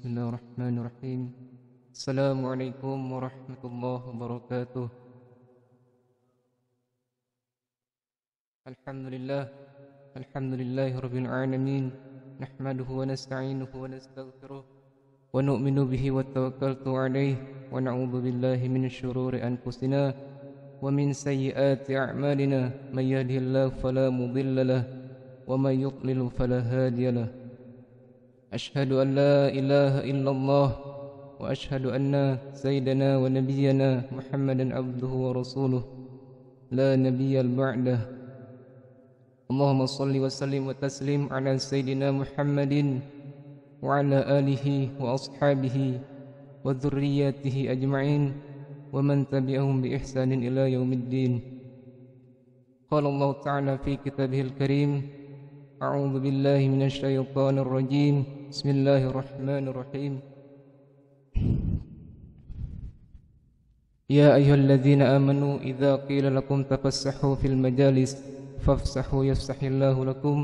Bismillahirrahmanirrahim. Assalamualaikum warahmatullahi wabarakatuh. Alhamdulillah. Alhamdulillahi rabbil alamin. Nahmaduhu wa nasta'inuhu wa nastaghfiruh wa nu'minu bihi wa tawakkaltu alayhi wa na'udzu billahi min syururi anfusina wa min sayyiati a'malina. May yahdihillahu fala mudilla lahu wa may yudlil fala hadiya lahu. أشهد أن لا إله إلا الله وأشهد أن سيدنا ونبينا محمدا عبده ورسوله لا نبي بعده. اللهم صل وسلم وتسلم على سيدنا محمد وعلى آله وأصحابه وذرياته أجمعين ومن تبعهم بإحسان إلى يوم الدين. قال الله تعالى في كتابه الكريم: أعوذ بالله من الشيطان الرجيم. بسم الله الرحمن الرحيم. يا أيها الذين آمنوا إذا قيل لكم تفسحوا في المجالس فافسحوا يفسح الله لكم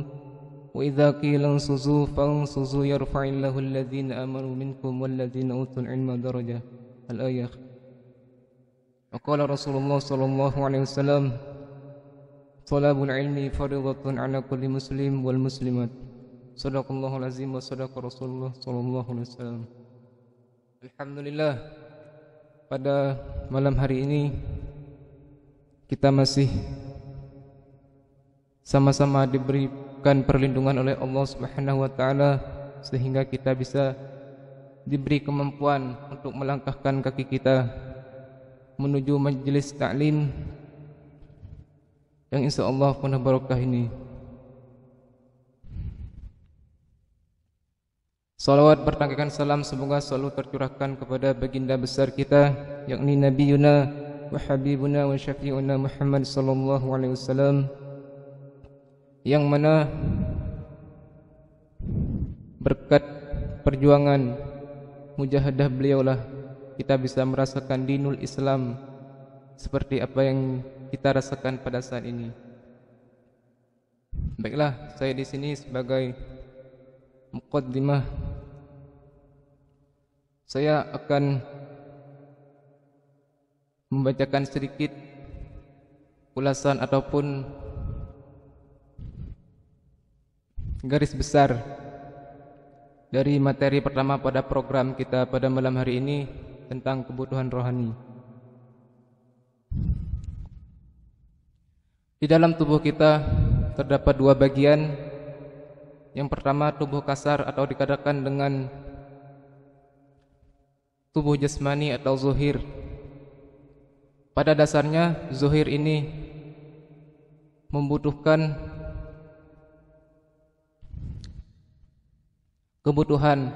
وإذا قيل انشزوا فانشزوا يرفع الله الذين آمنوا منكم والذين أوتوا العلم درجة. الآية. وقال رسول الله صلى الله عليه وسلم: طلب العلم فريضة على كل مسلم والمسلمات. Sadaqallahul azim wa sadaqa Rasulullah sallallahu alaihi wasallam. Alhamdulillah, pada malam hari ini kita masih sama-sama diberikan perlindungan oleh Allah Subhanahu wa taala sehingga kita bisa diberi kemampuan untuk melangkahkan kaki kita menuju majelis ta'lim yang insyaallah penuh barakah ini. Salawat bertangkikan salam semoga selalu tercurahkan kepada baginda besar kita, yakni Nabi Yuna wa Habibuna wa Syafi'una Muhammad sallallahu alaihi wasallam, yang mana berkat perjuangan mujahadah beliaulah kita bisa merasakan dinul Islam seperti apa yang kita rasakan pada saat ini. Baiklah, saya di sini sebagai muqaddimah. Saya akan membacakan sedikit ulasan ataupun garis besar dari materi pertama pada program kita pada malam hari ini tentang kebutuhan rohani. Di dalam tubuh kita terdapat dua bagian. Yang pertama tubuh kasar atau dikatakan dengan tubuh jasmani atau zuhir. Pada dasarnya zuhir ini membutuhkan kebutuhan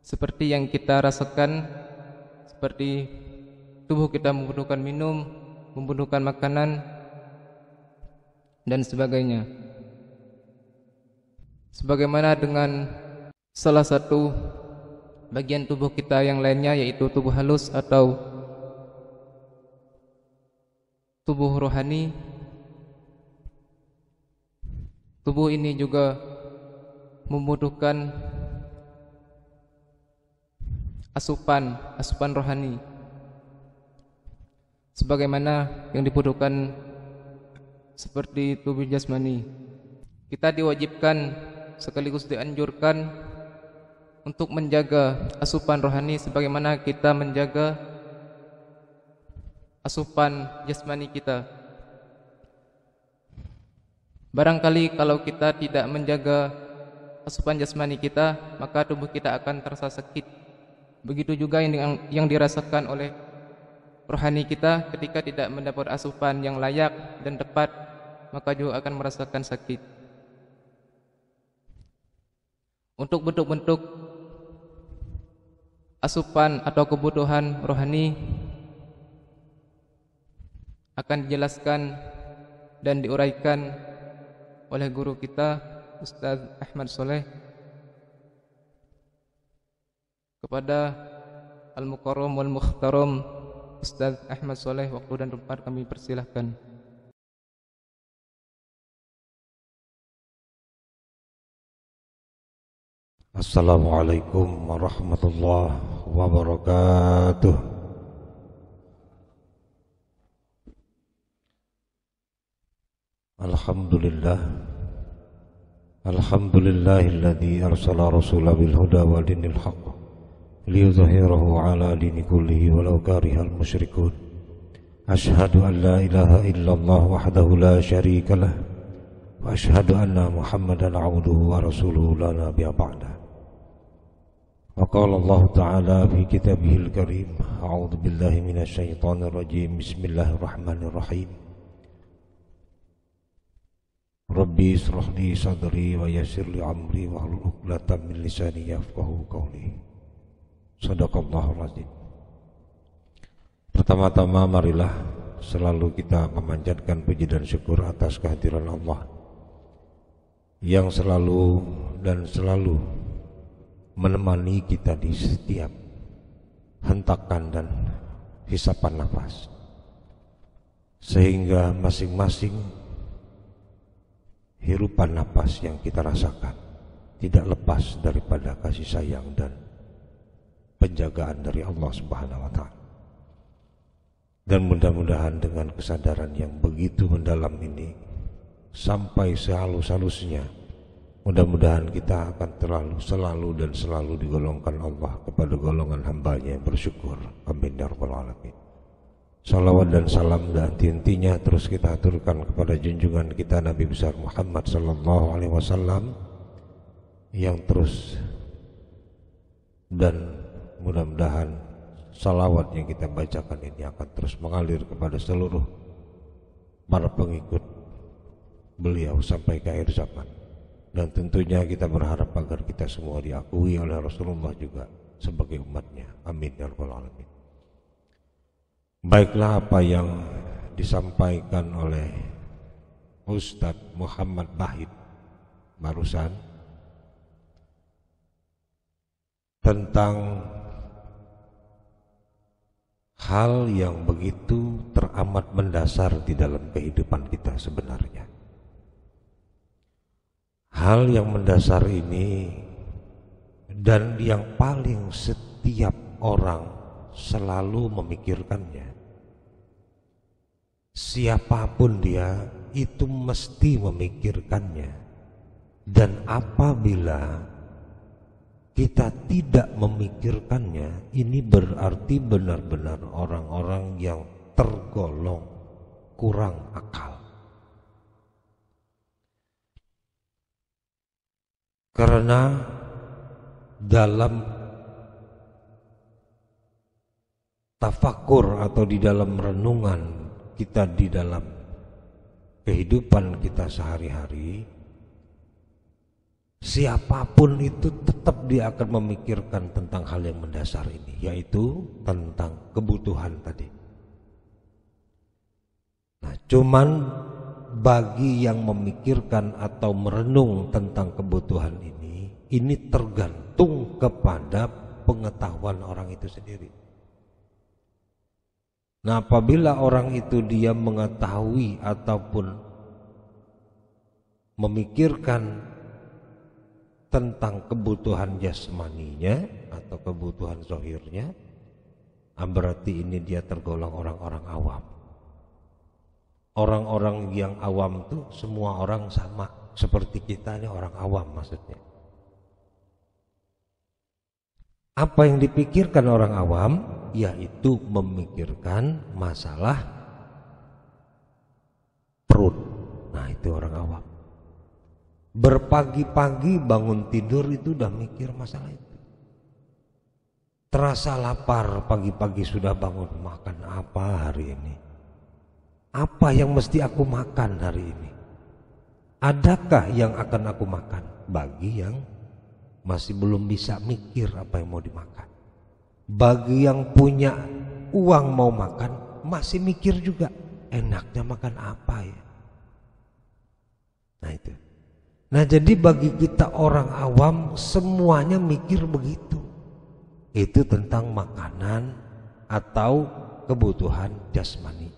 seperti yang kita rasakan, seperti tubuh kita membutuhkan minum, membutuhkan makanan dan sebagainya. Sebagaimana dengan salah satu bagian tubuh kita yang lainnya, yaitu tubuh halus atau tubuh rohani. Tubuh ini juga membutuhkan asupan rohani sebagaimana yang dibutuhkan seperti tubuh jasmani. Kita diwajibkan sekaligus dianjurkan untuk menjaga asupan rohani sebagaimana kita menjaga asupan jasmani kita. Barangkali kalau kita tidak menjaga asupan jasmani kita, maka tubuh kita akan terasa sakit. Begitu juga yang dirasakan oleh rohani kita ketika tidak mendapat asupan yang layak dan tepat, maka juga akan merasakan sakit. Untuk bentuk-bentuk asupan atau kebutuhan rohani akan dijelaskan dan diuraikan oleh guru kita Ustaz Ahmad Soleh kepada Al-Mukarram wal Mukhtaram Ustaz Ahmad Soleh. Waktu dan tempat kami persilahkan. Assalamualaikum warahmatullahi wabarakatuh. Alhamdulillah. Alhamdulillahilladzi arsala rasulahu bil huda wa dinil haqq liyudhhirahu ala dini kullihi walau karihal musyrikun. Asyhadu an la ilaha illallah wahdahu la syarika lah wa asyhadu anna Muhammadan abduhu wa rasuluhu la nabiyya ba'dah. Wa qala Allah ta'ala fi kitabihil karim, a'udzu billahi minasy syaithanir rajim. Bismillahirrahmanirrahim. Rabbi israh li sadri wa yassir li amri wa hlul 'uqdatam min lisani yafqahu qawli. Shadaqallahul azim. Pertama-tama marilah selalu kita memanjatkan puji dan syukur atas kehadiran Allah yang selalu dan selalu menemani kita di setiap hentakan dan hisapan nafas, sehingga masing-masing hirupan nafas yang kita rasakan tidak lepas daripada kasih sayang dan penjagaan dari Allah Subhanahu wa Ta'ala. Dan mudah-mudahan dengan kesadaran yang begitu mendalam ini, sampai sehalus-halusnya, mudah-mudahan kita akan selalu digolongkan Allah kepada golongan hambanya yang bersyukur. Amin ya rabbal alamin. Salawat dan salam dan intinya terus kita aturkan kepada junjungan kita Nabi besar Muhammad sallallahu alaihi wasallam, yang terus dan mudah-mudahan salawat yang kita bacakan ini akan terus mengalir kepada seluruh para pengikut beliau sampai ke akhir zaman. Dan tentunya kita berharap agar kita semua diakui oleh Rasulullah juga sebagai umatnya. Amin ya rabbal alamin. Baiklah, apa yang disampaikan oleh Ustadz Muhammad Bahid barusan tentang hal yang begitu teramat mendasar di dalam kehidupan kita sebenarnya. Hal yang mendasar ini dan yang paling setiap orang selalu memikirkannya. Siapapun dia itu mesti memikirkannya. Dan apabila kita tidak memikirkannya, ini berarti benar-benar orang-orang yang tergolong kurang akal. Karena dalam tafakur atau di dalam renungan kita, di dalam kehidupan kita sehari-hari, siapapun itu tetap dia akan memikirkan tentang hal yang mendasar ini, yaitu tentang kebutuhan tadi. Nah, cuman bagi yang memikirkan atau merenung tentang kebutuhan ini tergantung kepada pengetahuan orang itu sendiri. Nah, apabila orang itu dia mengetahui ataupun memikirkan tentang kebutuhan jasmaninya atau kebutuhan zahirnya, berarti ini dia tergolong orang-orang awam. Orang-orang yang awam tuh semua orang sama seperti kita, ini orang awam maksudnya. Apa yang dipikirkan orang awam? Yaitu memikirkan masalah perut. Nah, itu orang awam. Berpagi-pagi bangun tidur itu udah mikir masalah itu. Terasa lapar pagi-pagi sudah bangun, makan apa hari ini? Apa yang mesti aku makan hari ini? Adakah yang akan aku makan? Bagi yang masih belum bisa mikir apa yang mau dimakan. Bagi yang punya uang mau makan, masih mikir juga, enaknya makan apa ya? Nah itu. Nah, jadi bagi kita orang awam semuanya mikir begitu. Itu tentang makanan atau kebutuhan jasmani.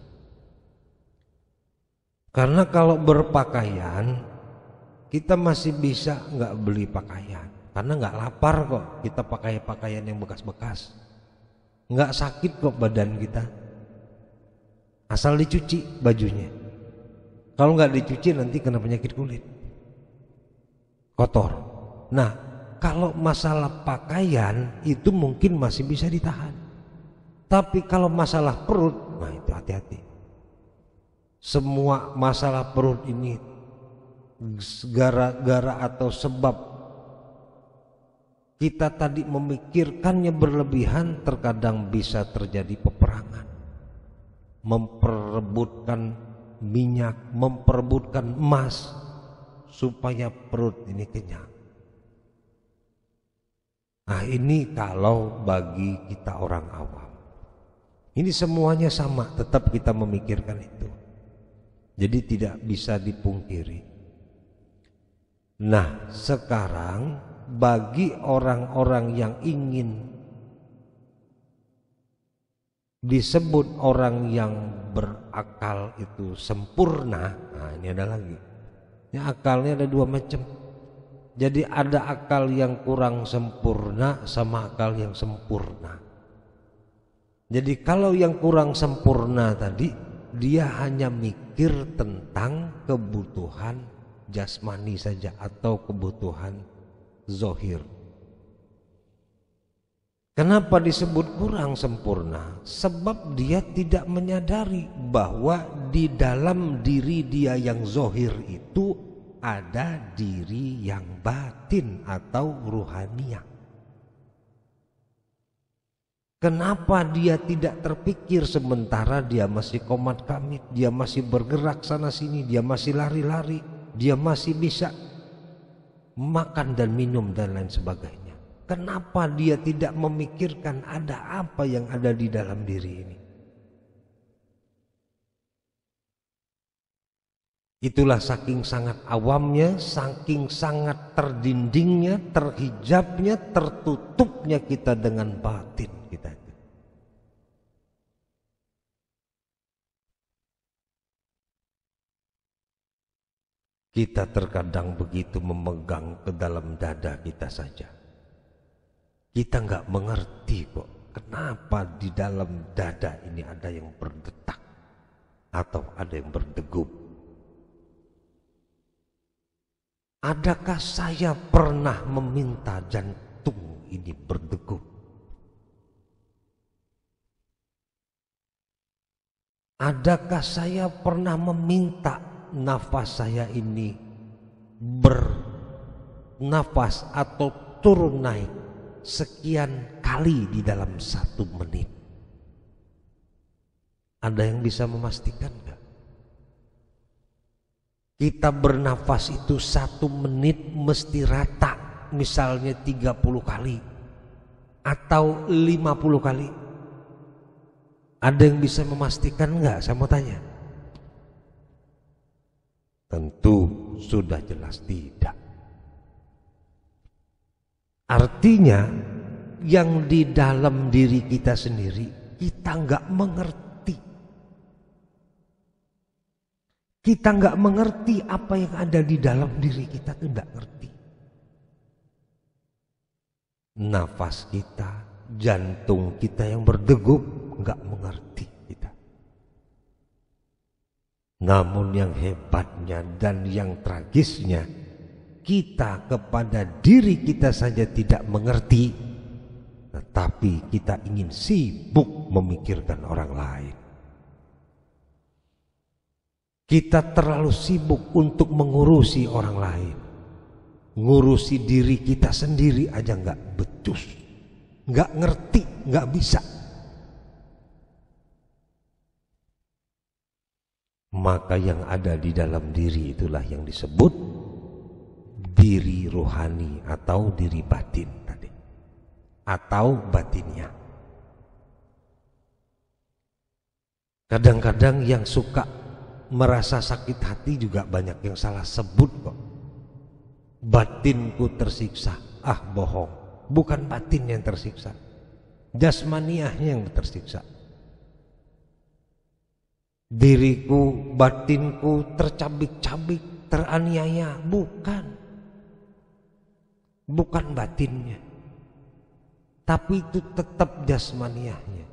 Karena kalau berpakaian, kita masih bisa nggak beli pakaian. Karena nggak lapar kok kita pakai pakaian yang bekas-bekas, nggak sakit kok badan kita, asal dicuci bajunya. Kalau nggak dicuci nanti kena penyakit kulit, kotor. Nah, kalau masalah pakaian itu mungkin masih bisa ditahan, tapi kalau masalah perut, nah itu hati-hati. Semua masalah perut ini gara-gara atau sebab kita tadi memikirkannya berlebihan, terkadang bisa terjadi peperangan, memperebutkan minyak, memperebutkan emas supaya perut ini kenyang. Nah, ini kalau bagi kita orang awam. Ini semuanya sama, tetap kita memikirkan itu. Jadi tidak bisa dipungkiri. Nah, sekarang bagi orang-orang yang ingin disebut orang yang berakal itu sempurna, nah ini ada lagi. Ini akalnya ada dua macam. Jadi ada akal yang kurang sempurna sama akal yang sempurna. Jadi kalau yang kurang sempurna tadi, dia hanya mikir tentang kebutuhan jasmani saja atau kebutuhan zohir. Kenapa disebut kurang sempurna? Sebab dia tidak menyadari bahwa di dalam diri dia yang zohir itu ada diri yang batin atau ruhaniyah. Kenapa dia tidak terpikir sementara dia masih komat kamit, dia masih bergerak sana sini, dia masih lari-lari, dia masih bisa makan dan minum dan lain sebagainya. Kenapa dia tidak memikirkan ada apa yang ada di dalam diri ini? Itulah saking sangat awamnya, saking sangat terdindingnya, terhijabnya, tertutupnya kita dengan batin kita. Kita terkadang begitu memegang ke dalam dada kita saja. Kita nggak mengerti kok kenapa di dalam dada ini ada yang berdetak atau ada yang berdegup. Adakah saya pernah meminta jantung ini berdegup? Adakah saya pernah meminta nafas saya ini bernafas atau turun naik sekian kali di dalam 1 menit? Ada yang bisa memastikan enggak? Kita bernafas itu 1 menit mesti rata, misalnya 30 kali atau 50 kali. Ada yang bisa memastikan enggak? Saya mau tanya. Tentu sudah jelas tidak. Artinya yang di dalam diri kita sendiri kita nggak mengerti. Kita nggak mengerti apa yang ada di dalam diri kita, tuh nggak ngerti. Nafas kita, jantung kita yang berdegup, nggak mengerti kita. Namun yang hebatnya dan yang tragisnya, kita kepada diri kita saja tidak mengerti, tetapi kita ingin sibuk memikirkan orang lain. Kita terlalu sibuk untuk mengurusi orang lain. Ngurusi diri kita sendiri aja nggak becus, nggak ngerti, nggak bisa. Maka yang ada di dalam diri itulah yang disebut diri rohani atau diri batin tadi, atau batinnya. Kadang-kadang yang suka merasa sakit hati juga banyak yang salah sebut kok. Batinku tersiksa. Ah, bohong. Bukan batin yang tersiksa, jasmaniahnya yang tersiksa. Diriku, batinku tercabik-cabik, teraniaya, bukan. bukan batinnya, tapi itu tetap jasmaniahnya.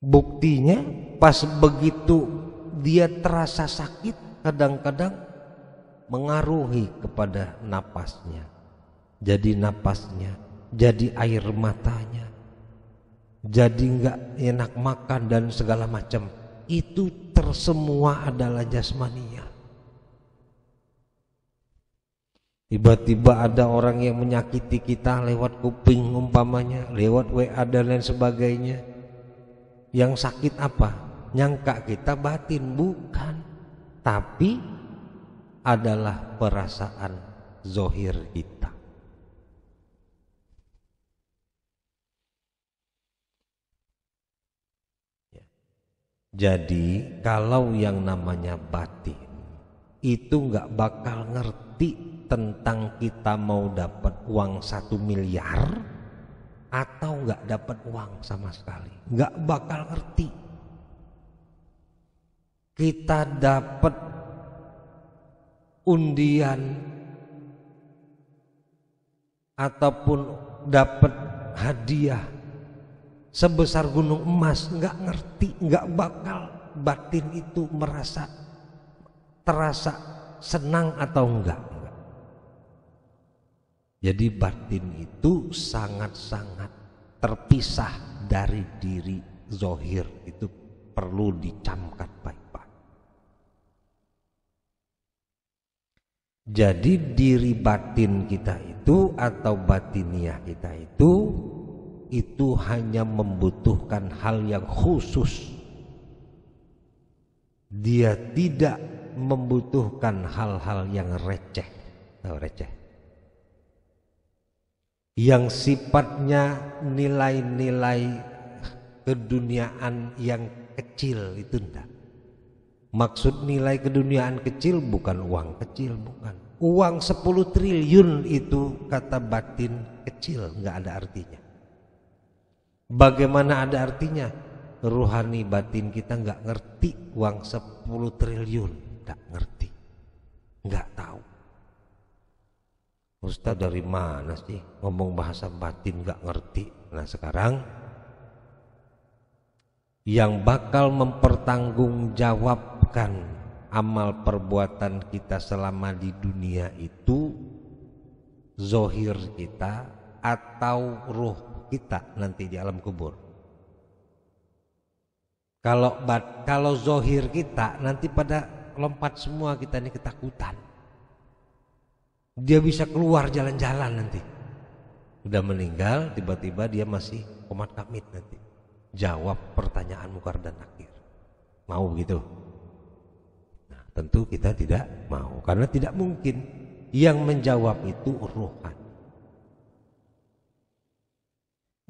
Buktinya pas begitu dia terasa sakit, kadang-kadang mengaruhi kepada napasnya. Jadi napasnya, jadi air matanya, jadi nggak enak makan dan segala macam. Itu tersemua adalah jasmania. Tiba-tiba ada orang yang menyakiti kita lewat kuping umpamanya, lewat WA dan lain sebagainya. Yang sakit apa? Nyangka kita batin, bukan. Tapi adalah perasaan zohir kita. Jadi kalau yang namanya batin itu nggak bakal ngerti tentang kita mau dapat uang 1 miliar atau nggak dapat uang sama sekali, nggak bakal ngerti. Kita dapat undian ataupun dapat hadiah sebesar gunung emas, nggak ngerti, nggak bakal batin itu terasa senang atau enggak. Jadi batin itu sangat-sangat terpisah dari diri zohir, itu perlu dicamkan baik-baik. Jadi diri batin kita itu atau batiniah kita itu hanya membutuhkan hal yang khusus. Dia tidak membutuhkan hal-hal yang receh. Yang sifatnya nilai-nilai keduniaan yang kecil itu enggak. Maksud nilai keduniaan kecil bukan uang kecil, bukan. Uang 10 triliun itu kata batin kecil, enggak ada artinya. Bagaimana ada artinya? Ruhani batin kita enggak ngerti uang 10 triliun, enggak ngerti. Enggak tahu. Ustaz dari mana sih ngomong bahasa batin gak ngerti. Nah sekarang yang bakal mempertanggungjawabkan amal perbuatan kita selama di dunia itu zohir kita atau ruh kita nanti di alam kubur. Kalau zohir kita nanti pada lompat semua, kita ini ketakutan. Dia bisa keluar jalan-jalan nanti. Udah meninggal, tiba-tiba dia masih komat kamit nanti. Jawab pertanyaan mungkar dan nakir. Mau begitu? Nah, tentu kita tidak mau, karena tidak mungkin. Yang menjawab itu ruhani.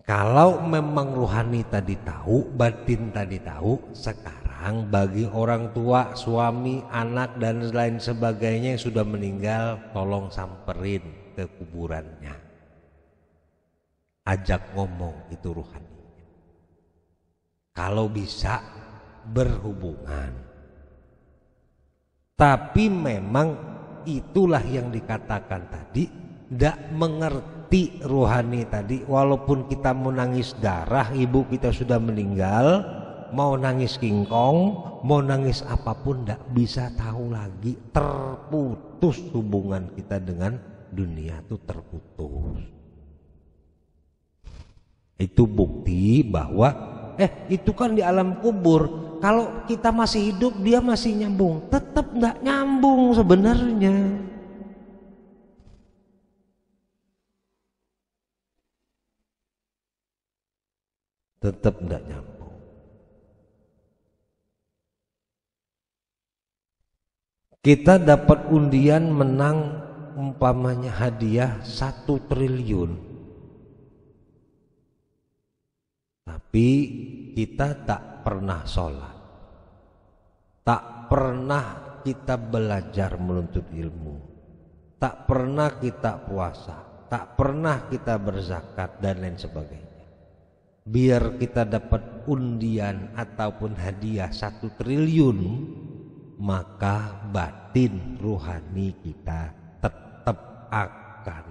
Kalau memang ruhani tadi tahu, batin tadi tahu, sekarang bagi orang tua, suami, anak dan lain sebagainya yang sudah meninggal, tolong samperin ke kuburannya. Ajak ngomong itu ruhani. Kalau bisa berhubungan. Tapi memang itulah yang dikatakan tadi, tidak mengerti ruhani tadi. Walaupun kita mau nangis darah, ibu kita sudah meninggal, mau nangis kingkong, mau nangis apapun, tidak bisa tahu lagi. Terputus hubungan kita dengan dunia, itu terputus. Itu bukti bahwa itu kan di alam kubur. Kalau kita masih hidup, dia masih nyambung. Tetap tidak nyambung sebenarnya. Tetap tidak nyambung. Kita dapat undian menang umpamanya hadiah 1 triliun. Tapi kita tak pernah sholat, tak pernah kita belajar menuntut ilmu, tak pernah kita puasa, tak pernah kita berzakat dan lain sebagainya. Biar kita dapat undian ataupun hadiah 1 triliun, maka batin ruhani kita tetap tetap akan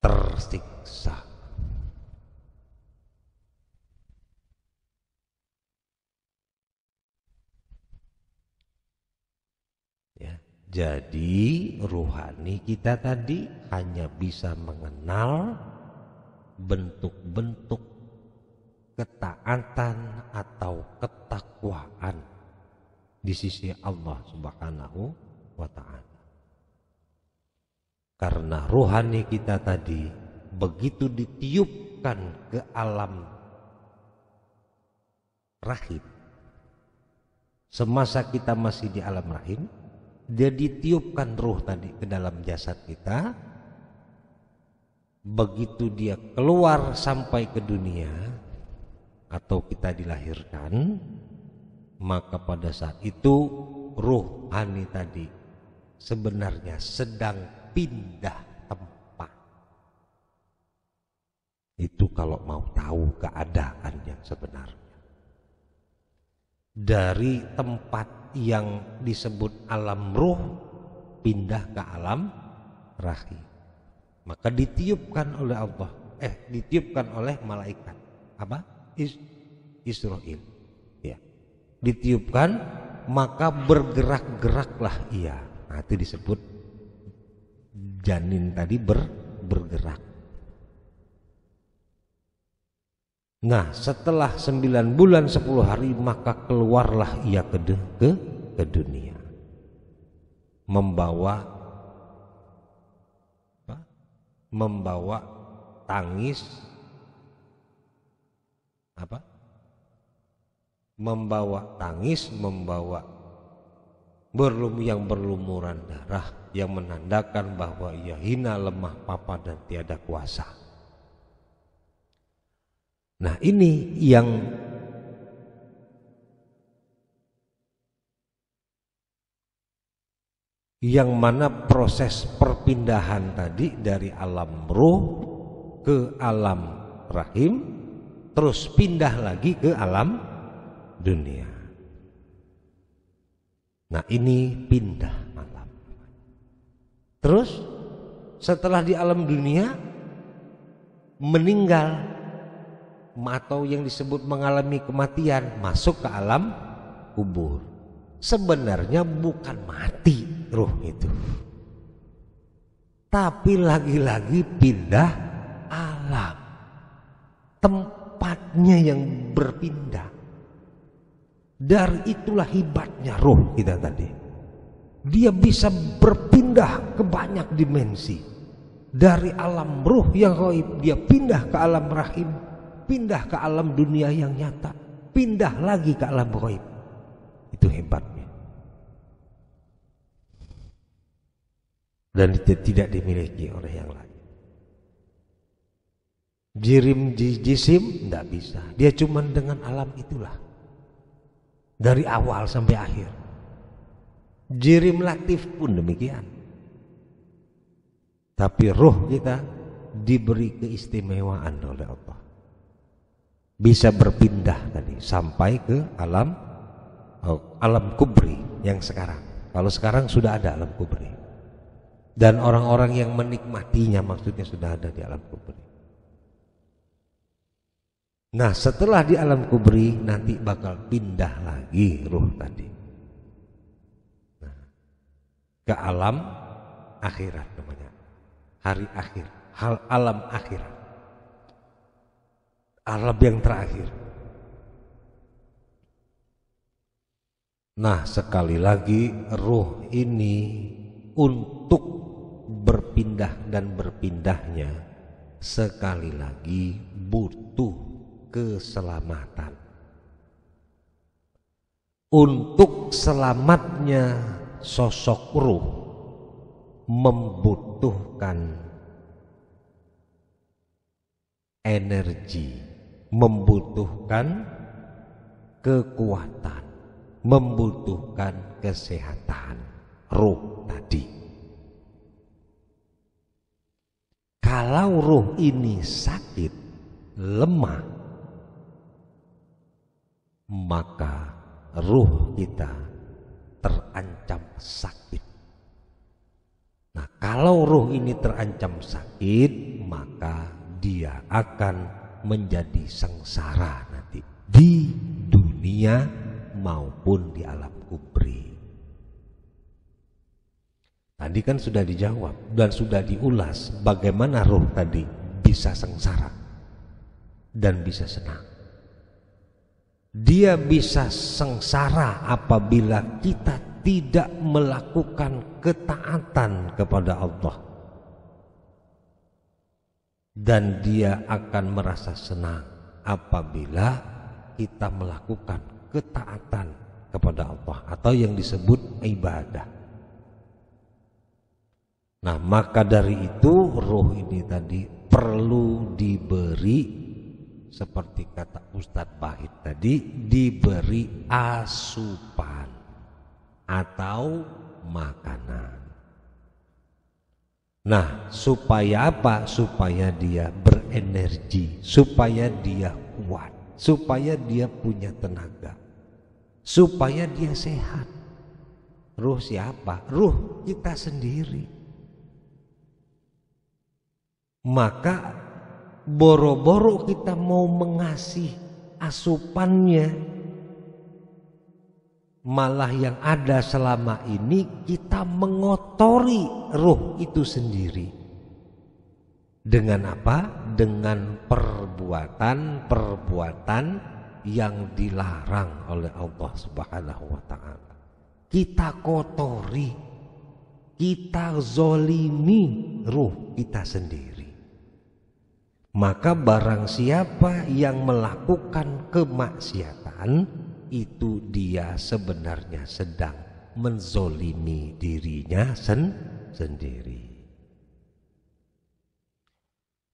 tersiksa. Ya, jadi ruhani kita tadi hanya bisa mengenal bentuk-bentuk ketaatan atau ketakwaan di sisi Allah Subhanahu wa ta'ala. Karena rohani kita tadi begitu ditiupkan ke alam rahim, semasa kita masih di alam rahim, dia ditiupkan ruh tadi ke dalam jasad kita. Begitu dia keluar sampai ke dunia atau kita dilahirkan, maka pada saat itu ruhani tadi sebenarnya sedang pindah tempat. Itu kalau mau tahu keadaan yang sebenarnya. Dari tempat yang disebut alam ruh pindah ke alam rahim. Maka ditiupkan oleh Allah, ditiupkan oleh malaikat. Apa? Israil. Ya. Ditiupkan, maka bergerak-geraklah ia. Nah, itu disebut janin tadi bergerak. Nah, setelah 9 bulan 10 hari maka keluarlah ia ke dunia, membawa tangis, membawa yang berlumuran darah yang menandakan bahwa ia hina, lemah, papa dan tiada kuasa. Nah, ini yang mana proses perpindahan tadi dari alam ruh ke alam rahim, terus pindah lagi ke alam dunia. Nah, ini pindah alam. Terus setelah di alam dunia meninggal atau yang disebut mengalami kematian, masuk ke alam kubur. Sebenarnya bukan mati ruh itu, tapi lagi-lagi pindah alam, tempatnya yang berpindah. Dari itulah hebatnya ruh kita tadi. Dia bisa berpindah ke banyak dimensi. Dari alam ruh yang gaib dia pindah ke alam rahim, pindah ke alam dunia yang nyata, pindah lagi ke alam gaib. Itu hebatnya. Dan itu tidak dimiliki oleh yang lain. Jisim tidak bisa. Dia cuma dengan alam itulah. Dari awal sampai akhir. Jirim latif pun demikian. Tapi roh kita diberi keistimewaan oleh Allah. Bisa berpindah tadi sampai ke alam kubri yang sekarang. Kalau sekarang sudah ada alam kubri. Dan orang-orang yang menikmatinya maksudnya sudah ada di alam kubri. Nah, setelah di alam kubri nanti bakal pindah lagi ruh tadi. Nah, ke alam akhirat namanya. Hari akhir, alam akhirat. Alam yang terakhir. Nah, sekali lagi ruh ini untuk berpindah dan berpindahnya sekali lagi butuh keselamatan. Untuk selamatnya sosok ruh membutuhkan energi, membutuhkan kekuatan, membutuhkan kesehatan ruh tadi. Kalau ruh ini sakit, lemah, maka ruh kita terancam sakit. Nah, kalau ruh ini terancam sakit, maka dia akan menjadi sengsara nanti di dunia maupun di alam kubri. Tadi kan sudah dijawab dan sudah diulas bagaimana ruh tadi bisa sengsara dan bisa senang. Dia bisa sengsara apabila kita tidak melakukan ketaatan kepada Allah, dan dia akan merasa senang apabila kita melakukan ketaatan kepada Allah atau yang disebut ibadah. Nah, maka dari itu ruh ini tadi perlu diberi, seperti kata Ustadz Bahid tadi, diberi asupan atau makanan. Nah, supaya apa? Supaya dia berenergi, supaya dia kuat, supaya dia punya tenaga, supaya dia sehat. Ruh siapa? Ruh kita sendiri. Maka boro-boro kita mau mengasih asupannya, malah yang ada selama ini kita mengotori ruh itu sendiri. Dengan apa? Dengan perbuatan-perbuatan yang dilarang oleh Allah Subhanahu wa ta'ala. Kita kotori, kita zolimi ruh kita sendiri. Maka barang siapa yang melakukan kemaksiatan, itu dia sebenarnya sedang menzolimi dirinya sendiri.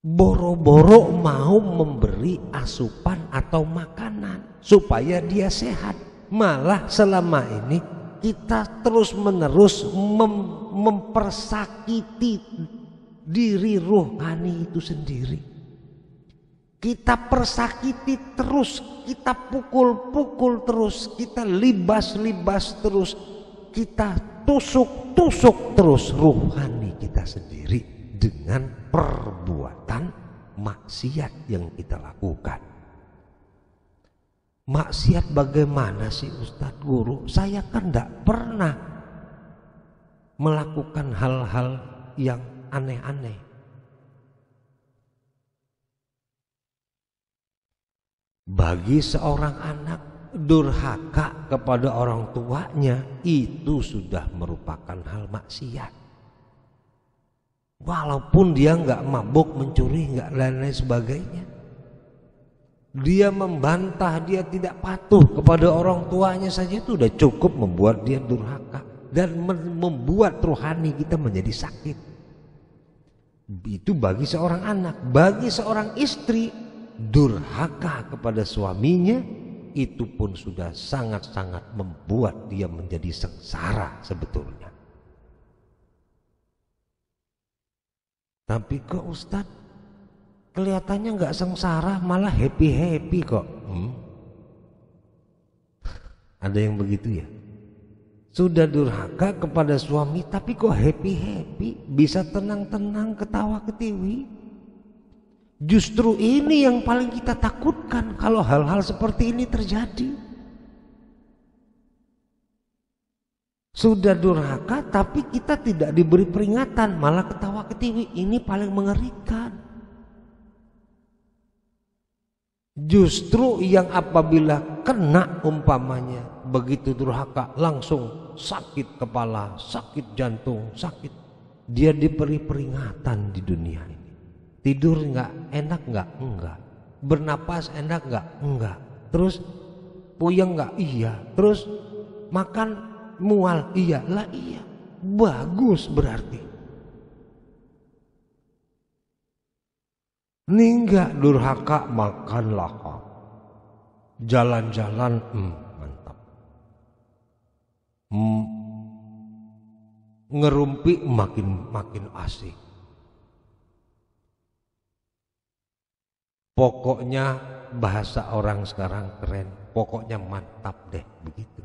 Boro-boro mau memberi asupan atau makanan supaya dia sehat, malah selama ini kita terus-menerus mempersakiti diri rohani itu sendiri. Kita persakiti terus, kita pukul-pukul terus, kita libas-libas terus, kita tusuk-tusuk terus rohani kita sendiri dengan perbuatan maksiat yang kita lakukan. Maksiat bagaimana sih Ustadz Guru? Saya kan tidak pernah melakukan hal-hal yang aneh-aneh. Bagi seorang anak, durhaka kepada orang tuanya itu sudah merupakan hal maksiat. Walaupun dia nggak mabuk, mencuri, nggak lain-lain sebagainya, dia membantah, dia tidak patuh kepada orang tuanya saja itu sudah cukup membuat dia durhaka dan membuat rohani kita menjadi sakit. Itu bagi seorang anak. Bagi seorang istri, durhaka kepada suaminya itu pun sudah sangat-sangat membuat dia menjadi sengsara sebetulnya. Tapi kok Ustadz kelihatannya nggak sengsara, malah happy-happy kok. Ada yang begitu ya? Sudah durhaka kepada suami tapi kok happy-happy, bisa tenang-tenang, ketawa-ketiwi. Justru ini yang paling kita takutkan kalau hal-hal seperti ini terjadi. Sudah durhaka tapi kita tidak diberi peringatan, malah ketawa ketiwi. Ini paling mengerikan. Justru yang apabila kena umpamanya begitu durhaka langsung sakit kepala, sakit jantung, sakit. Dia diberi peringatan di dunia ini. Tidur enggak enak enggak? Enggak. Bernapas enak enggak? Enggak. Terus puyeng enggak? Iya. Terus makan mual? Iya. Lah iya. Bagus berarti. Ini enggak durhaka, makan lahap. Jalan-jalan mantap. Ngerumpi makin asik. Pokoknya bahasa orang sekarang keren, pokoknya mantap deh begitu.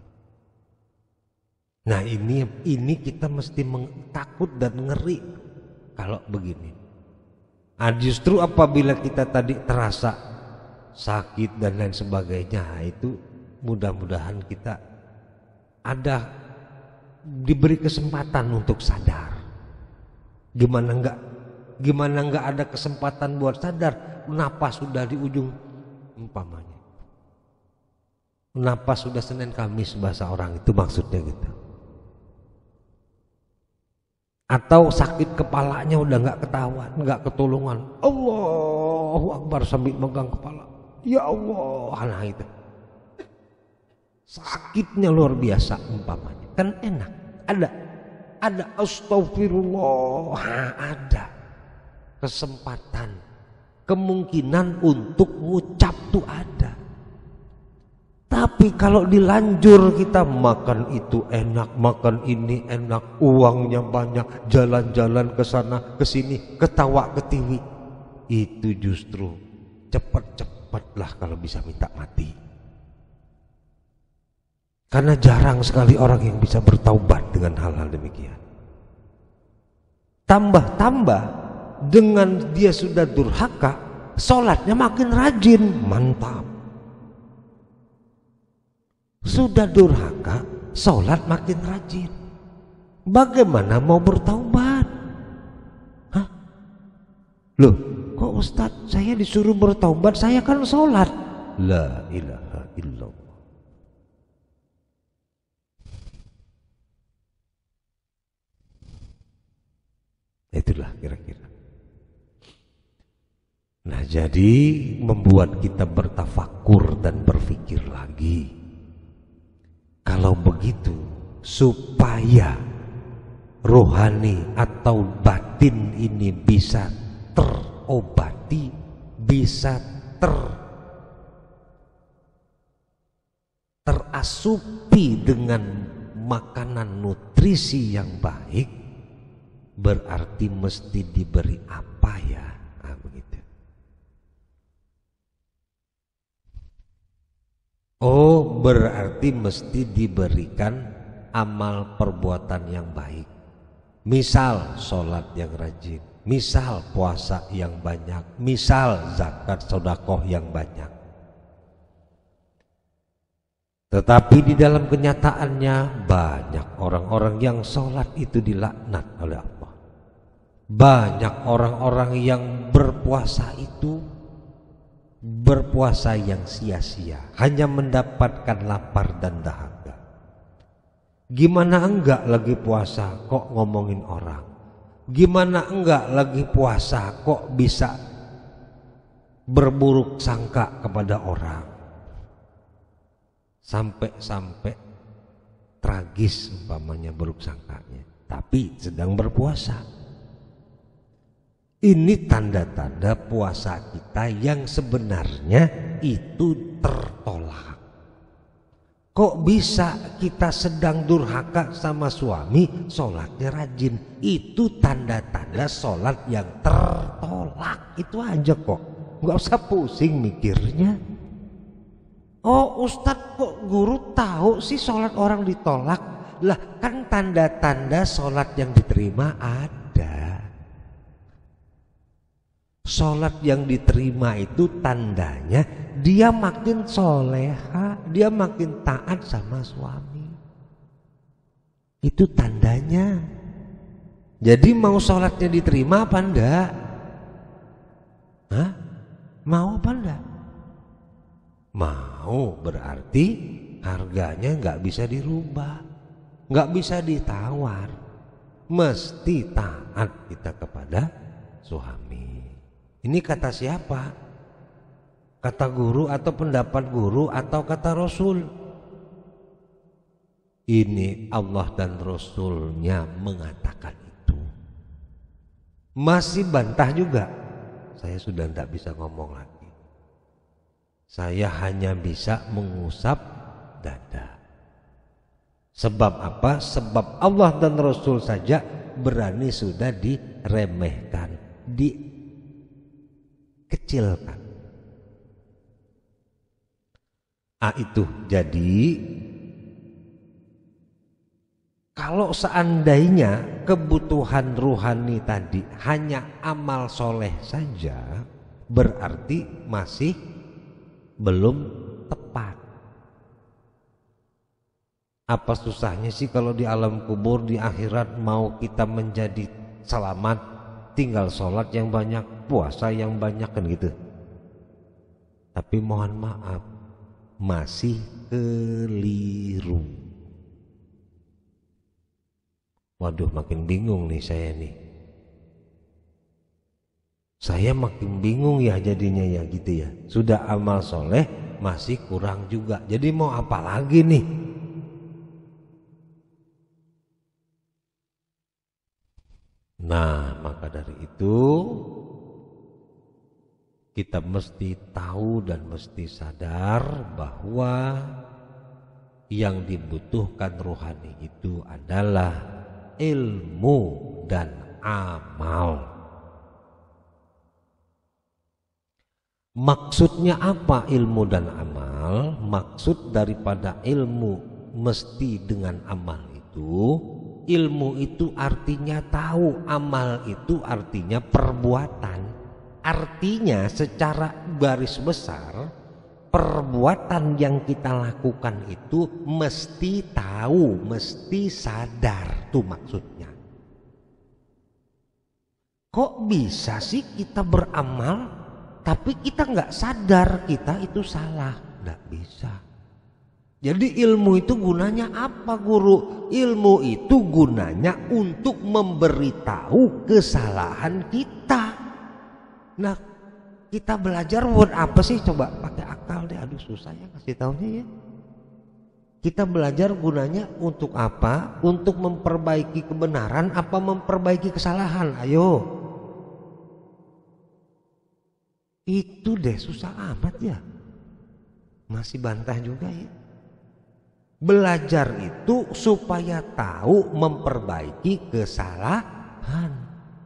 Nah ini kita mesti takut dan ngeri kalau begini. Justru apabila kita tadi terasa sakit dan lain sebagainya, itu mudah-mudahan kita ada diberi kesempatan untuk sadar. Gimana enggak ada kesempatan buat sadar? Napas sudah di ujung umpamanya. Napas sudah Senin Kamis bahasa orang itu maksudnya gitu. Atau sakit kepalanya udah nggak ketahuan, nggak ketulungan. Allahu Akbar sambil megang kepala. Ya Allah, nah itu. Sakitnya luar biasa umpamanya. Kan enak. Ada astagfirullah, ada kesempatan, kemungkinan untuk ngucap tuh ada. Tapi kalau dilanjur kita makan itu enak, makan ini enak, uangnya banyak, jalan-jalan ke sana ke sini, ketawa ketiwi, itu justru cepat-cepatlah kalau bisa minta mati. Karena jarang sekali orang yang bisa bertaubat dengan hal-hal demikian. Tambah dengan dia sudah durhaka, sholatnya makin rajin, mantap. Sudah durhaka, sholat makin rajin. Bagaimana mau bertaubat? Hah? Loh, kok Ustadz saya disuruh bertaubat, saya kan sholat. La ilaha illallah. Itulah kira-kira. Nah, jadi membuat kita bertafakur dan berpikir lagi. Kalau begitu, supaya rohani atau batin ini bisa terobati, bisa terasupi dengan makanan nutrisi yang baik, berarti mesti diberi apa ya? Nah, begitu. Oh, berarti mesti diberikan amal perbuatan yang baik. Misal sholat yang rajin, misal puasa yang banyak, misal zakat sedekah yang banyak. Tetapi di dalam kenyataannya banyak orang-orang yang sholat itu dilaknat oleh Allah. Banyak orang-orang yang berpuasa itu berpuasa yang sia-sia, hanya mendapatkan lapar dan dahaga. Gimana enggak lagi puasa kok ngomongin orang? Gimana enggak lagi puasa kok bisa berburuk sangka kepada orang? Sampai tragis umpamanya buruk sangkanya, tapi sedang berpuasa. Ini tanda-tanda puasa kita yang sebenarnya itu tertolak. Kok bisa kita sedang durhaka sama suami, sholatnya rajin? Itu tanda-tanda sholat yang tertolak. Itu aja kok, nggak usah pusing mikirnya. Oh Ustadz, kok guru tahu sih sholat orang ditolak? Lah kan tanda-tanda sholat yang diterima ada. Sholat yang diterima itu tandanya dia makin soleha, dia makin taat sama suami. Itu tandanya. Jadi mau sholatnya diterima apa enggak? Hah? Mau apa enggak? Mau, berarti harganya enggak bisa dirubah, enggak bisa ditawar. Mesti taat kita kepada suami. Ini kata siapa? Kata guru atau pendapat guru atau kata Rasul? Ini Allah dan Rasulnya mengatakan itu. Masih bantah juga. Saya sudah tidak bisa ngomong lagi. Saya hanya bisa mengusap dada. Sebab apa? Sebab Allah dan Rasul saja berani sudah diremehkan, dikecilkan. Itu jadi Kalau seandainya kebutuhan ruhani tadi hanya amal soleh saja, berarti masih belum tepat. Apa susahnya sih kalau di alam kubur, di akhirat mau kita menjadi selamat, tinggal sholat yang banyak, puasa yang banyak, kan gitu. Tapi mohon maaf, masih keliru. Waduh, makin bingung nih saya nih. Saya makin bingung ya jadinya ya gitu ya. Sudah amal soleh masih kurang juga. Jadi mau apa lagi nih? Nah, maka dari itu kita mesti tahu dan mesti sadar bahwa yang dibutuhkan rohani itu adalah ilmu dan amal. Maksudnya apa ilmu dan amal? Maksud daripada ilmu mesti dengan amal itu, ilmu itu artinya tahu, amal itu artinya perbuatan. Artinya secara garis besar, perbuatan yang kita lakukan itu mesti tahu, mesti sadar, tuh maksudnya. Kok bisa sih kita beramal tapi kita nggak sadar kita itu salah? Nggak bisa. Jadi ilmu itu gunanya apa, guru? Ilmu itu gunanya untuk memberitahu kesalahan kita. Nah, kita belajar buat apa sih? Coba pakai akal deh. Aduh, susah ya kasih taunya ya. Kita belajar gunanya untuk apa? Untuk memperbaiki kebenaran apa memperbaiki kesalahan? Ayo. Itu deh susah amat ya. Masih bantah juga ya. Belajar itu supaya tahu memperbaiki kesalahan,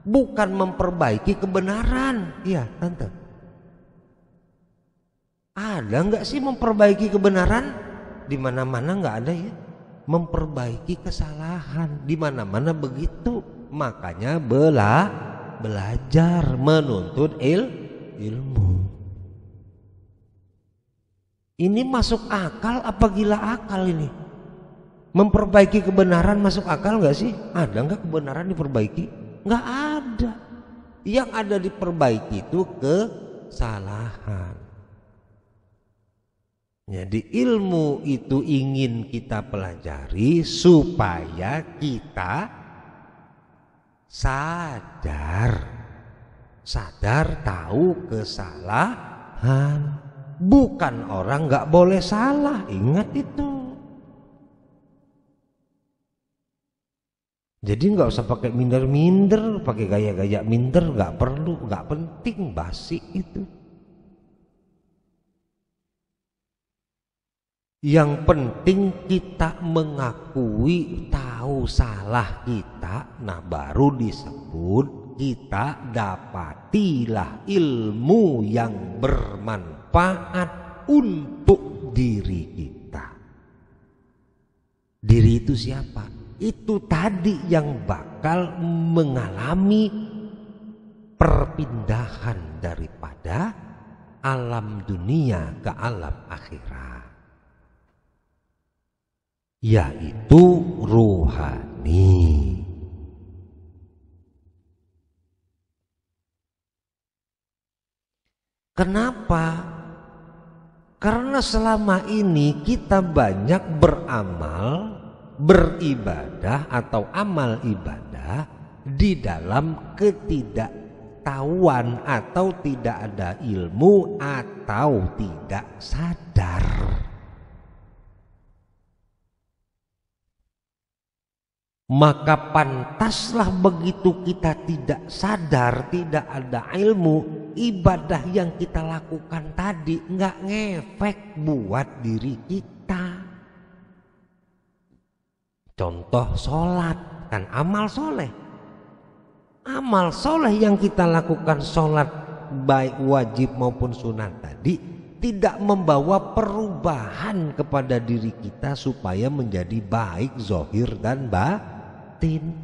bukan memperbaiki kebenaran. Iya, tante. Ada nggak sih memperbaiki kebenaran? Di mana-mana nggak ada ya. Memperbaiki kesalahan di mana-mana begitu. Makanya belajar menuntut ilmu. Ini masuk akal apa gila akal ini? Memperbaiki kebenaran masuk akal nggak sih? Ada nggak kebenaran diperbaiki? Nggak ada. Yang ada diperbaiki itu kesalahan. Jadi ilmu itu ingin kita pelajari supaya kita sadar tahu kesalahan. Bukan orang nggak boleh salah, ingat itu. Jadi nggak usah pakai minder-minder, pakai gaya-gaya minder, nggak perlu, nggak penting, basi itu. Yang penting kita mengakui tahu salah kita, nah baru disebut kita dapatilah ilmu yang bermanfaat untuk diri kita. Diri itu siapa? Itu tadi yang bakal mengalami perpindahan daripada alam dunia ke alam akhirat, yaitu ruhani. Kenapa? Karena selama ini kita banyak beramal, beribadah atau amal ibadah di dalam ketidaktahuan atau tidak ada ilmu atau tidak sadar. Maka pantaslah begitu kita tidak sadar, tidak ada ilmu, ibadah yang kita lakukan tadi nggak ngefek buat diri kita. Contoh sholat, kan amal soleh. Amal soleh yang kita lakukan, sholat baik wajib maupun sunat tadi, tidak membawa perubahan kepada diri kita supaya menjadi baik zahir dan batin.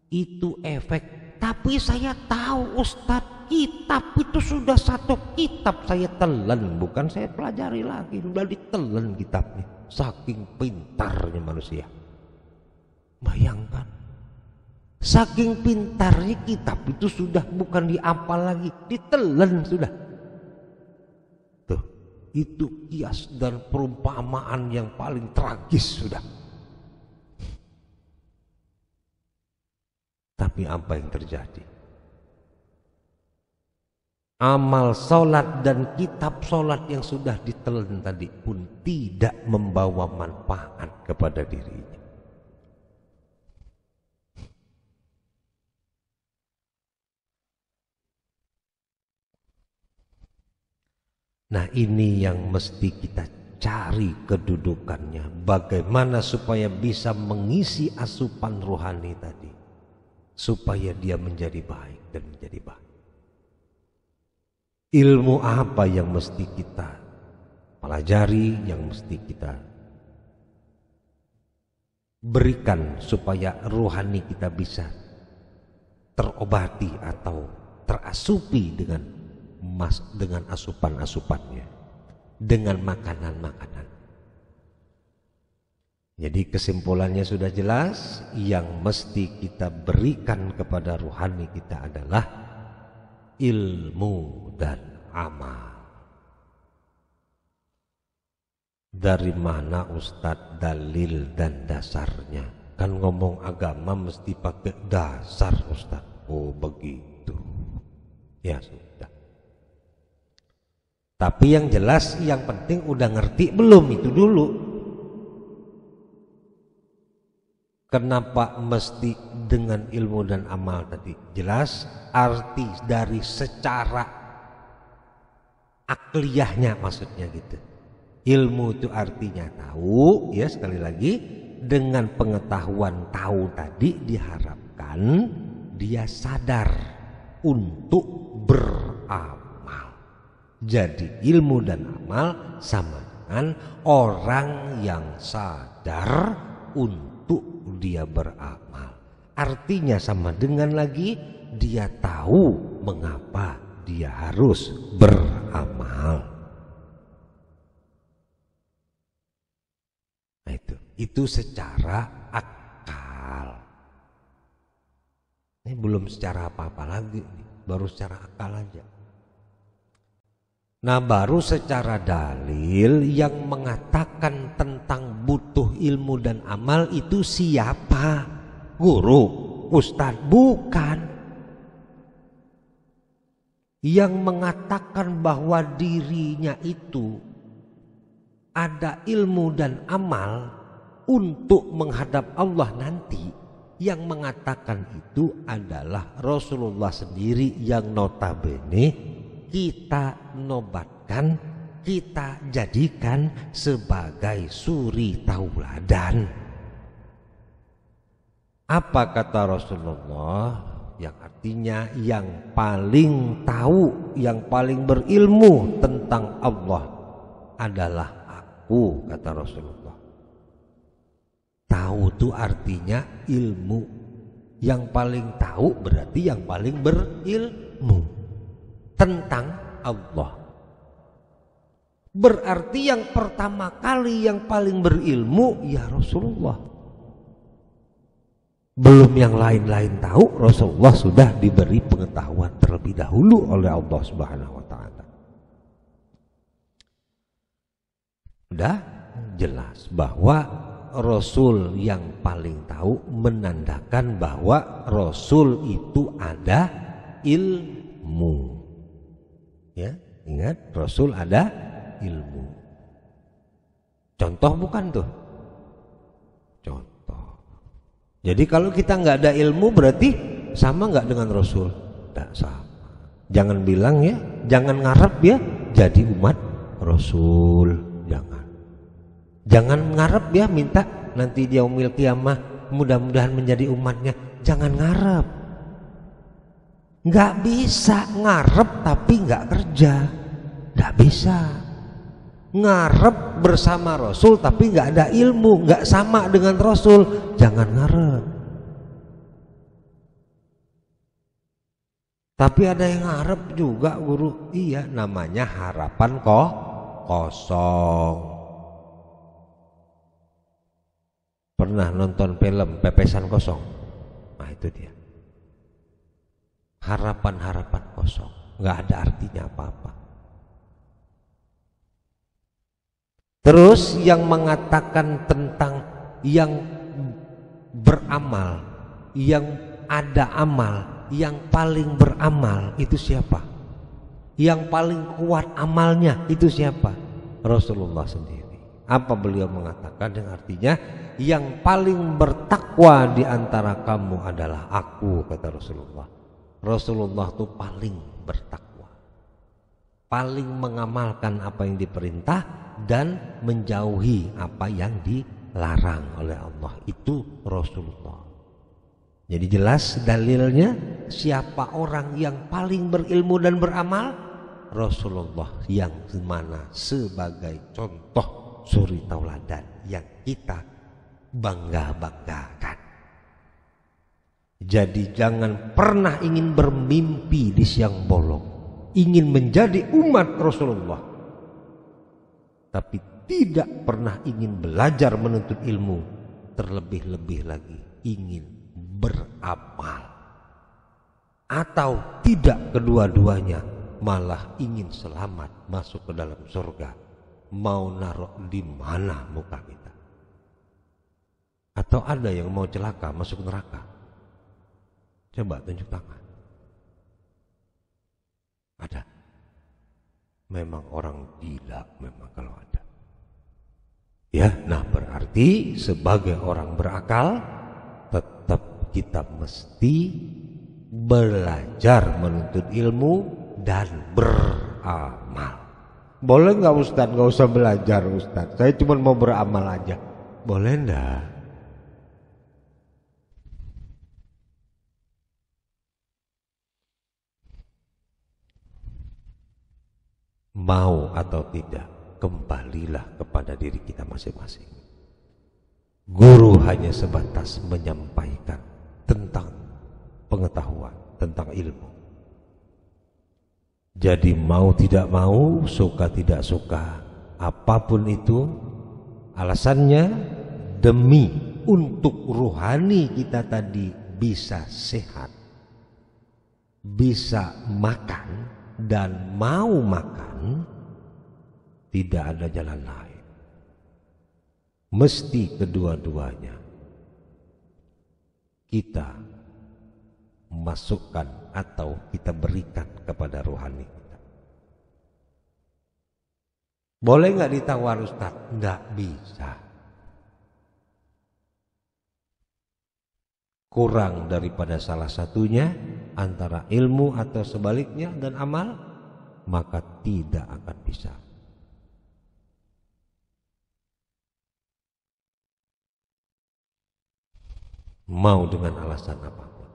Itu efek. Tapi saya tahu Ustadz, kitab itu sudah satu kitab saya telan, bukan saya pelajari lagi, sudah ditelan kitabnya. Saking pintarnya manusia. Bayangkan, saking pintarnya kitab itu sudah bukan dihafal lagi, ditelan sudah. Tuh, itu kias dan perumpamaan yang paling tragis sudah. Tapi apa yang terjadi? Amal sholat dan kitab sholat yang sudah ditelan tadi pun tidak membawa manfaat kepada dirinya. Nah, ini yang mesti kita cari kedudukannya. Bagaimana supaya bisa mengisi asupan rohani tadi, supaya dia menjadi baik dan menjadi baik. Ilmu apa yang mesti kita pelajari, yang mesti kita berikan supaya rohani kita bisa terobati atau terasupi dengan asupan-asupannya, dengan makanan-makanan. Jadi kesimpulannya sudah jelas, yang mesti kita berikan kepada rohani kita adalah ilmu dan amal. Dari mana Ustadz dalil dan dasarnya? Kan ngomong agama mesti pakai dasar Ustadz. Oh begitu. Ya sudah. Tapi yang jelas, yang penting udah ngerti belum itu dulu. Kenapa mesti dengan ilmu dan amal tadi? Jelas arti dari secara akliyahnya maksudnya gitu. Ilmu itu artinya tahu, ya sekali lagi, dengan pengetahuan tahu tadi diharapkan dia sadar untuk beramal. Jadi ilmu dan amal sama dengan orang yang sadar untuk dia beramal. Artinya sama dengan lagi dia tahu mengapa dia harus beramal. Nah itu secara akal. Ini belum secara apa-apa lagi, baru secara akal aja. Nah baru secara dalil yang mengatakan tentang butuh ilmu dan amal itu siapa? Guru, ustadz? Bukan. Yang mengatakan bahwa dirinya itu ada ilmu dan amal untuk menghadap Allah nanti, yang mengatakan itu adalah Rasulullah sendiri, yang notabene kita nobatkan, kita jadikan sebagai suri tauladan. Apa kata Rasulullah? Yang artinya yang paling tahu, yang paling berilmu tentang Allah adalah aku, kata Rasulullah. Tahu itu artinya ilmu. Yang paling tahu berarti yang paling berilmu tentang Allah. Berarti yang pertama kali yang paling berilmu ya Rasulullah. Belum yang lain-lain tahu, Rasulullah sudah diberi pengetahuan terlebih dahulu oleh Allah Subhanahu wa taala. Sudah jelas bahwa Rasul yang paling tahu menandakan bahwa Rasul itu ada ilmu. Ya, ingat Rasul ada ilmu. Contoh bukan tuh? Contoh. Jadi kalau kita nggak ada ilmu berarti sama nggak dengan Rasul? Tidak sama. Jangan bilang ya, jangan ngarep ya jadi umat Rasul. Jangan ngarep ya minta nanti di yaumil qiyamah mudah-mudahan menjadi umatnya. Jangan ngarep. Nggak bisa ngarep tapi nggak kerja. Nggak bisa. Ngarep bersama Rasul tapi nggak ada ilmu, nggak sama dengan Rasul, jangan ngarep. Tapi ada yang ngarep juga guru, iya, namanya harapan kosong. Pernah nonton film Pepesan Kosong? Nah itu dia, harapan-harapan kosong, nggak ada artinya apa-apa. Terus yang mengatakan tentang yang beramal, yang ada amal, yang paling beramal itu siapa? Yang paling kuat amalnya itu siapa? Rasulullah sendiri. Apa beliau mengatakan? Yang artinya yang paling bertakwa di antara kamu adalah aku, kata Rasulullah. Rasulullah itu paling bertakwa, paling mengamalkan apa yang diperintah dan menjauhi apa yang dilarang oleh Allah. Itu Rasulullah. Jadi jelas dalilnya, siapa orang yang paling berilmu dan beramal? Rasulullah, yang mana sebagai contoh suri tauladan yang kita bangga-banggakan. Jadi jangan pernah ingin bermimpi di siang bolong, ingin menjadi umat Rasulullah, tapi tidak pernah ingin belajar menuntut ilmu, terlebih-lebih lagi ingin beramal, atau tidak kedua-duanya, malah ingin selamat masuk ke dalam surga. Mau naruh di mana muka kita? Atau ada yang mau celaka masuk neraka? Coba tunjuk tangan. Ada? Memang orang gila memang kalau ada. Ya, nah berarti sebagai orang berakal tetap kita mesti belajar menuntut ilmu dan beramal. Boleh nggak Ustadz? Nggak usah belajar Ustadz, saya cuma mau beramal aja. Boleh nggak? Mau atau tidak, kembalilah kepada diri kita masing-masing. Guru hanya sebatas menyampaikan tentang pengetahuan, tentang ilmu. Jadi mau tidak mau, suka tidak suka, apapun itu alasannya, demi untuk rohani kita tadi bisa sehat, bisa makan dan mau makan, tidak ada jalan lain. Mesti kedua-duanya kita masukkan atau kita berikan kepada rohani kita. Boleh nggak ditawar Ustaz? Nggak bisa. Kurang daripada salah satunya, antara ilmu atau sebaliknya dan amal, maka tidak akan bisa. Mau dengan alasan apapun.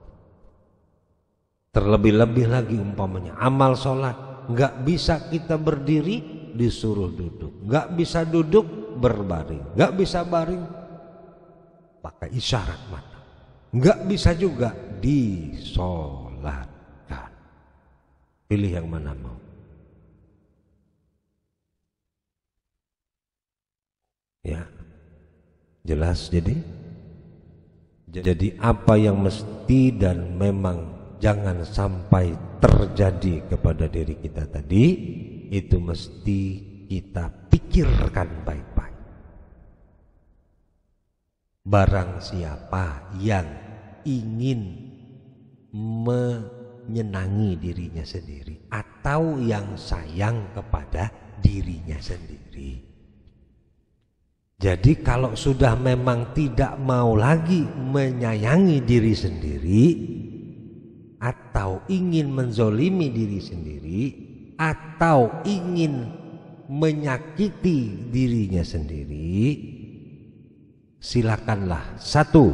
Terlebih-lebih lagi umpamanya amal sholat, nggak bisa kita berdiri disuruh duduk, nggak bisa duduk berbaring, nggak bisa baring pakai isyarat mata, nggak bisa juga disolatkan. Pilih yang mana mau. Ya, jelas. Jadi apa yang mesti dan memang jangan sampai terjadi kepada diri kita tadi, itu mesti kita pikirkan baik-baik. Barang siapa yang ingin menyenangi dirinya sendiri atau yang sayang kepada dirinya sendiri, jadi kalau sudah memang tidak mau lagi menyayangi diri sendiri, atau ingin menzolimi diri sendiri, atau ingin menyakiti dirinya sendiri, silakanlah. Satu,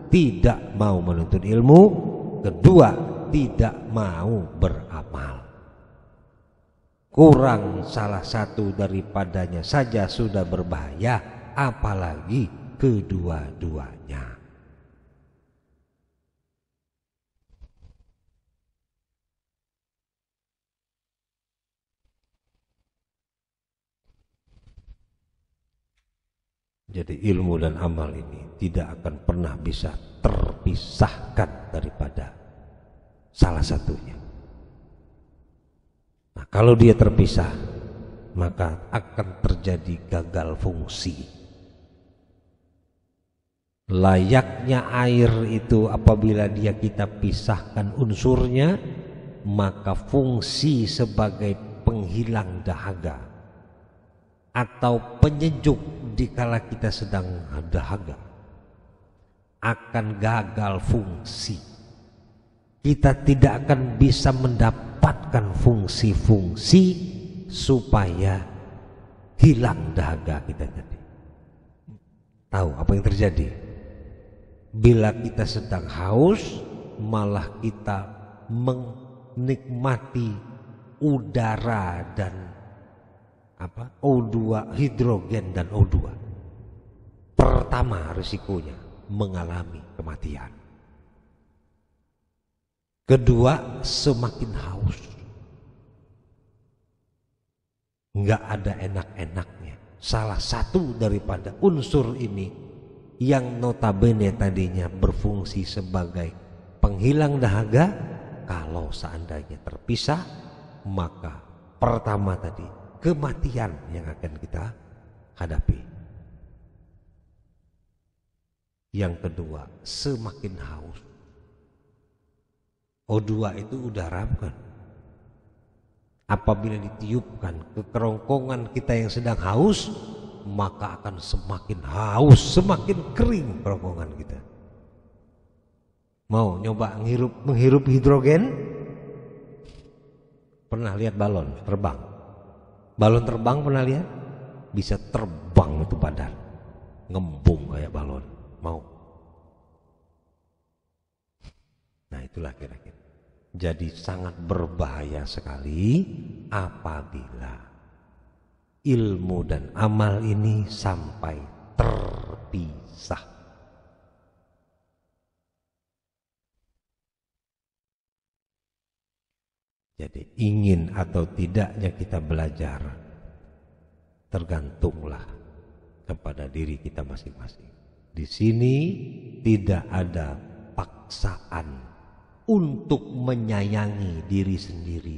tidak mau menuntut ilmu. Kedua, tidak mau beramal. kurang salah satu daripadanya saja sudah berbahaya, apalagi kedua-duanya. Jadi ilmu dan amal ini tidak akan pernah bisa terpisahkan daripada salah satunya. Nah, kalau dia terpisah, maka akan terjadi gagal fungsi. Layaknya air itu apabila dia kita pisahkan unsurnya, maka fungsi sebagai penghilang dahaga atau penyejuk dikala kita sedang dahaga akan gagal fungsi. Kita tidak akan bisa mendapatkan fungsi-fungsi supaya hilang dahaga kita tadi. Tahu apa yang terjadi? Bila kita sedang haus, malah kita menikmati udara dan O2, hidrogen dan O2. Pertama risikonya mengalami kematian. Kedua, semakin haus. Nggak ada enak-enaknya. Salah satu daripada unsur ini yang notabene tadinya berfungsi sebagai penghilang dahaga, kalau seandainya terpisah, maka pertama tadi kematian yang akan kita hadapi. Yang kedua, semakin haus. O2 itu udara bukan? Apabila ditiupkan ke kerongkongan kita yang sedang haus, maka akan semakin haus, semakin kering kerongkongan kita. Mau nyoba menghirup hidrogen? Pernah lihat balon terbang? Balon terbang pernah lihat? Bisa terbang itu badan, ngembung kayak balon. Mau? Nah itulah kira-kira. Jadi sangat berbahaya sekali apabila ilmu dan amal ini sampai terpisah. Jadi ingin atau tidaknya kita belajar tergantunglah kepada diri kita masing-masing. Di sini tidak ada paksaan untuk menyayangi diri sendiri.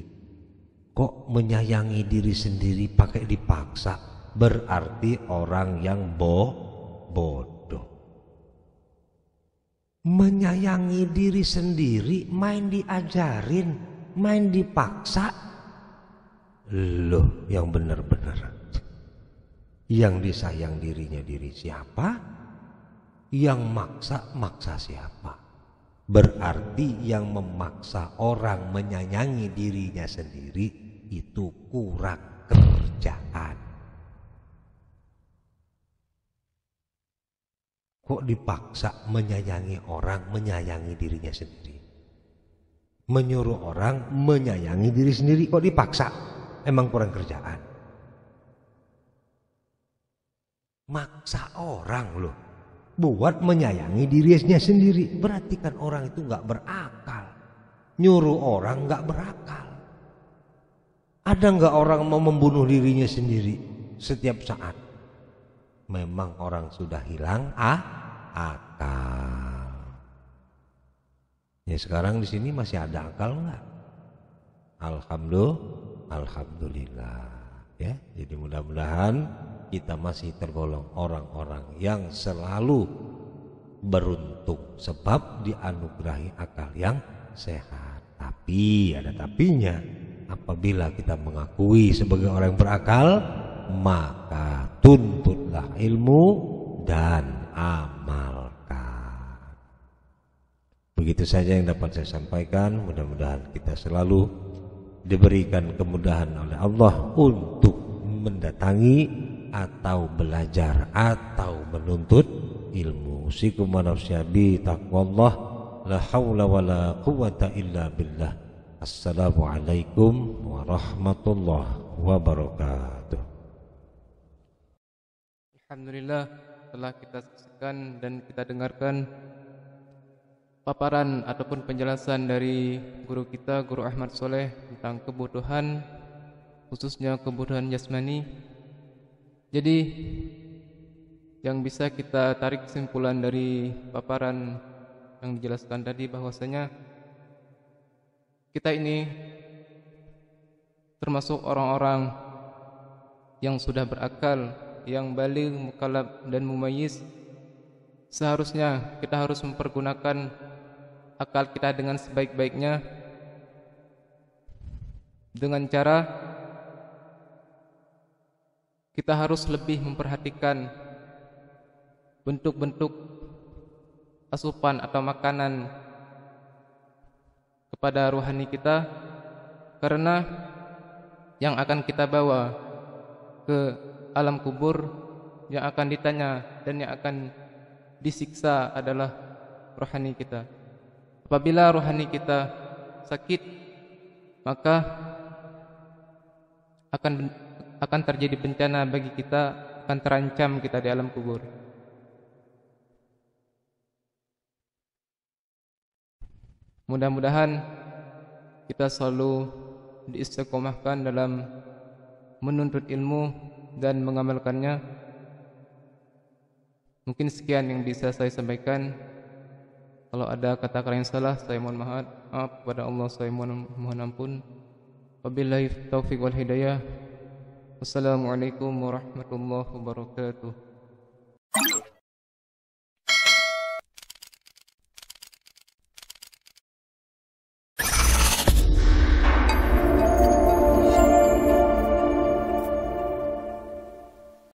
Kok menyayangi diri sendiri pakai dipaksa? Berarti orang yang bodoh. Menyayangi diri sendiri main diajarin, main dipaksa. Loh, yang benar-benar. Yang disayang dirinya diri siapa? Yang maksa siapa? Berarti yang memaksa orang menyayangi dirinya sendiri itu kurang kerjaan. Kok dipaksa menyayangi orang menyayangi dirinya sendiri? Menyuruh orang menyayangi diri sendiri kok dipaksa? Emang kurang kerjaan? Maksa orang loh buat menyayangi dirinya sendiri, berarti kan orang itu nggak berakal. Nyuruh orang nggak berakal. Ada nggak orang mau membunuh dirinya sendiri setiap saat? Memang orang sudah hilang akal. Ya sekarang di sini masih ada akal nggak? Alhamdulillah. Ya, jadi mudah-mudahan kita masih tergolong orang-orang yang selalu beruntung sebab dianugerahi akal yang sehat. Tapi ada tapinya, apabila kita mengakui sebagai orang yang berakal, maka tuntutlah ilmu dan amalkan. Begitu saja yang dapat saya sampaikan. Mudah-mudahan kita selalu diberikan kemudahan oleh Allah untuk mendatangi atau belajar atau menuntut ilmu. Usikum wa nafsi bi taqwallah, la haula wala quwwata illa billah. Assalamualaikum warahmatullahi wabarakatuh. Alhamdulillah, telah kita saksikan dan kita dengarkan paparan ataupun penjelasan dari guru kita, Guru Ahmad Soleh, tentang kebutuhan, khususnya kebutuhan jasmani. Jadi yang bisa kita tarik kesimpulan dari paparan yang dijelaskan tadi, bahwasanya kita ini termasuk orang-orang yang sudah berakal, yang baligh, mukallaf dan mumayyiz. Seharusnya kita harus mempergunakan akal kita dengan sebaik-baiknya, dengan cara kita harus lebih memperhatikan bentuk-bentuk asupan atau makanan kepada rohani kita, karena yang akan kita bawa ke alam kubur, yang akan ditanya dan yang akan disiksa adalah rohani kita. Apabila rohani kita sakit, maka akan terjadi bencana bagi kita, akan terancam kita di alam kubur. Mudah-mudahan kita selalu diistiqomahkan dalam menuntut ilmu dan mengamalkannya. Mungkin sekian yang bisa saya sampaikan. Kalau ada kata-kata yang salah, saya mohon maaf kepada Allah, saya mohon ampun. Wabillahi taufiq wal hidayah. Wassalamualaikum warahmatullahi wabarakatuh.